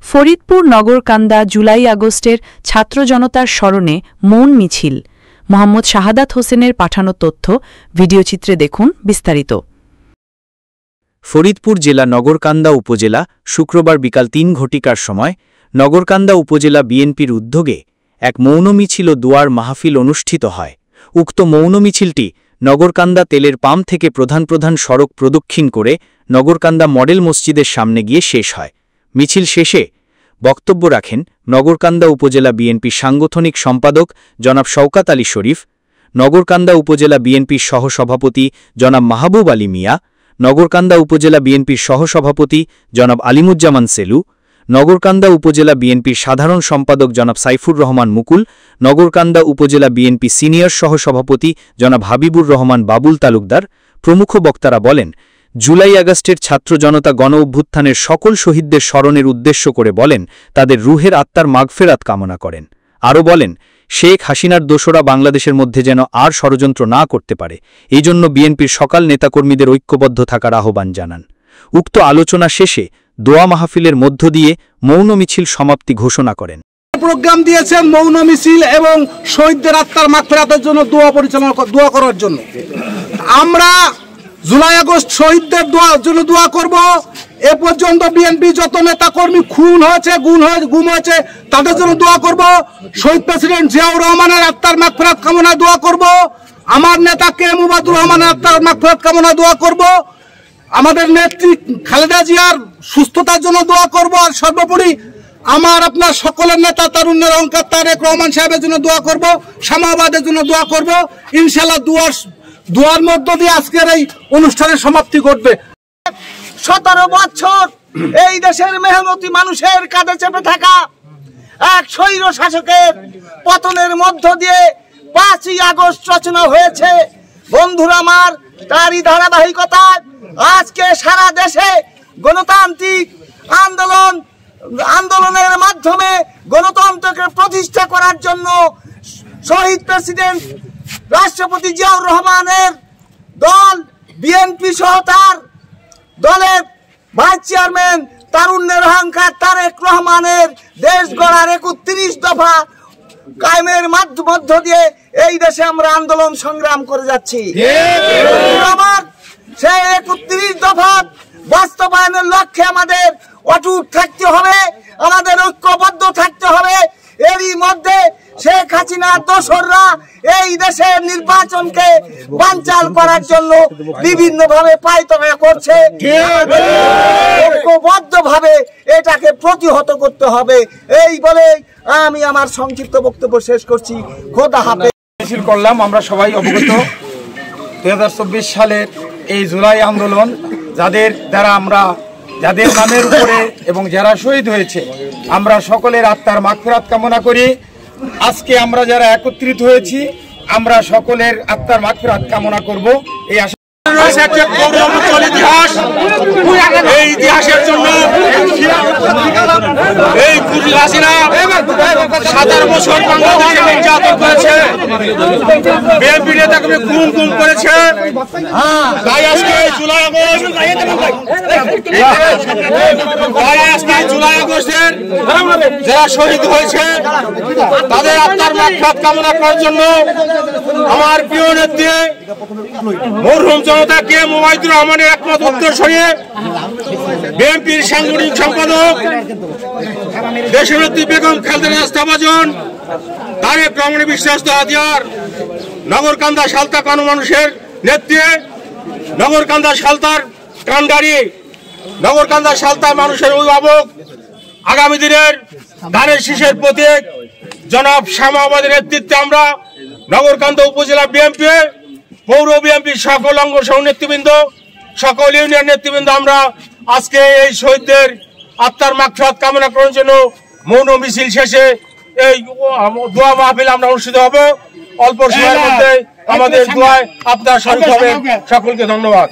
ফরিদপুর নগরকান্দা জুলাই আগস্টের ছাত্র জনতার স্মরণে মৌন মিছিল। মোহাম্মদ শাহাদাত হোসেনের পাঠানো তথ্য, ভিডিওচিত্রে দেখুন বিস্তারিত। ফরিদপুর জেলা নগরকান্দা উপজেলা শুক্রবার বিকাল ৩ ঘটিকার সময় নগরকান্দা উপজেলা বিএনপির উদ্যোগে এক মৌন মিছিল ও দোয়ার মাহফিল অনুষ্ঠিত হয়। উক্ত মৌন মিছিলটি নগরকান্দা তেলের পাম্প থেকে প্রধান সড়ক প্রদক্ষিণ করে নগরকান্দা মডেল মসজিদের সামনে গিয়ে শেষ হয়। মিছিল শেষে বক্তব্য রাখেন নগরকান্দা উপজেলা বিএনপির সাংগঠনিক সম্পাদক জনাব শওকাত আলী শরীফ, নগরকান্দা উপজেলা বিএনপির সহসভাপতি জনাব মাহবুব আলী মিয়া, নগরকান্দা উপজেলা বিএনপির সহসভাপতি জনাব আলিমুজ্জামান সেলু, নগরকান্দা উপজেলা বিএনপির সাধারণ সম্পাদক জনাব সাইফুর রহমান মুকুল, নগরকান্দা উপজেলা বিএনপি সিনিয়র সহসভাপতি জনাব হাবিবুর রহমান বাবুল তালুকদার প্রমুখ বক্তারা বলেন, জুলাই আগস্টের ছাত্র জনতা গণ অভ্যুত্থানের সকল শহীদদের স্মরণের উদ্দেশ্য করে বলেন তাদের রুহের আত্মার মাগফেরাত কামনা করেন। আরও বলেন, শেখ হাসিনার দোসরা বাংলাদেশের মধ্যে যেন আর ষড়যন্ত্র না করতে পারে, এই জন্য বিএনপির সকল নেতাকর্মীদের ঐক্যবদ্ধ থাকার আহ্বান জানান। উক্ত আলোচনা শেষে দোয়া মাহফিলের মধ্য দিয়ে মৌন মিছিল সমাপ্তি ঘোষণা করেন। প্রোগ্রাম দিয়েছেন মৌন মিছিল এবং শহীদদের আত্মার মাগফিরাতের জন্য দোয়া করার জন্য। আমরা জুলাই আগস্ট শহীদদের জন্য দোয়া করব। এ পর্যন্ত বিএনপি যত নেতা কর্মী খুন হয়েছে, গুম হয়েছে, তাদের জন্য দোয়া করব। শহীদ প্রেসিডেন্ট জিয়াউর রহমানের আত্মার মাগফিরাত কামনা দোয়া করব। আমার নেতা কে মুবাদুর রহমানের আত্মার মাগফিরাত কামনা দোয়া করব। আমাদের নেত্রী খালেদা জিয়ার সুস্থতার জন্য দোয়া করব। আর সর্বোপরি আমার আপনার সকলের নেতা তারুণ্যের অহংকার তারেক রহমান সাহেবের জন্য দোয়া করব, শামাবাদের জন্য দোয়া করব। ইনশাআল্লাহ দোয়ার মধ্য দিয়ে আজকের এই অনুষ্ঠানের সমাপ্তি ঘটবে। 17 বছর এই দেশের মেহনতি মানুষের কাঁধে চেপে থাকা এক স্বৈর শাসকের পতনের মধ্য দিয়ে 5ই আগস্ট রচনা হয়েছে। বন্ধুরা আমার, তারই ধারাবাহিকতায় আজকে সারা দেশে গণতান্ত্রিক আন্দোলনের মাধ্যমে গণতন্ত্রকে প্রতিষ্ঠা করার জন্য শহীদ প্রেসিডেন্ট রাষ্ট্রপতি জিয়াউর রহমানের দল, বিএনপি সহ তার দলের ভাইস চেয়ারম্যান তারুণ্যের অহংকার তারেক রহমানের দেশ গড়ার 31 দফা কায়েমের মধ্য দিয়ে এই দেশে আমরা আন্দোলন সংগ্রাম করে যাচ্ছি। সেই 31 দফা বাস্তবায়নের লক্ষ্যে আমাদের অটুট থাকতে হবে, আমাদের ঐক্যবদ্ধ থাকতে হবে। এরই মধ্যে শেখ হাসিনার দোসররা এই দেশের নির্বাচনকে বানচাল করার জন্য বিভিন্নভাবে পায়তারা করছে। ঐক্যবদ্ধভাবে এটাকে প্রতিহত করতে হবে। এই বলে আমি আমার সংক্ষিপ্ত বক্তব্য শেষ করছি। খোদা হাফেজ। মিছিল করলাম, আমরা সবাই অবগত 2024 সালের এই জুলাই আন্দোলন যাদের নামের উপরে এবং যারা শহীদ হয়েছে, আমরা সকলের আত্মার মাগফিরাত কামনা করি। আজকে আমরা যারা একত্রিত হয়েছি, আমরা সকলের আত্মার মাগফিরাত কামনা করব। এই এই ইতিহাসের জন্য এই হাসিনা 17 বছর বাংলাদেশে নির্যাতন করেছে, বিএনপি নেতাকে খুন করেছে। তাই আজকে জুলাই আগস্টের যারা শহীদ হয়েছে তাদের আত্মার মাগফিরাত কামনা করার জন্য আমার প্রিয় নেত্রী মরহুম জনতা কে মুবাদুর রহমানের একমাত্র উত্তরসূরি বিএনপির সাংগঠনিক সম্পাদক দেশনেত্রী বেগম খালেদা জিয়া, তারেক রহমানের বিশ্বাস্ত হাতিয়ার, নগরকান্দা সালতা কানু মানুষের নেত্রী, নগরকান্দা সালতার কান্ডারি, নগরকান্দা সালতার মানুষের অভিভাবক, আগামী দিনের ধানের শীষের প্রতীক জনাব শামাবাদের নেতৃত্বে আমরা নগরকান্দা উপজেলা বিএনপি, পৌর বিএনপির সকল অঙ্গ সহ নেতৃবৃন্দ, সকল ইউনিয়ন নেতৃবৃন্দ আমরা আজকে এই শহীদদের আত্মার মাগফিরাত কামনা করার জন্য মৌন মিছিল শেষে এই দোয়া মাহফিল আমরা অনুষ্ঠিত হবে। অল্প সময়ের মধ্যে আমাদের দোয়ায় আপনার শরীক হবে। সকলকে ধন্যবাদ।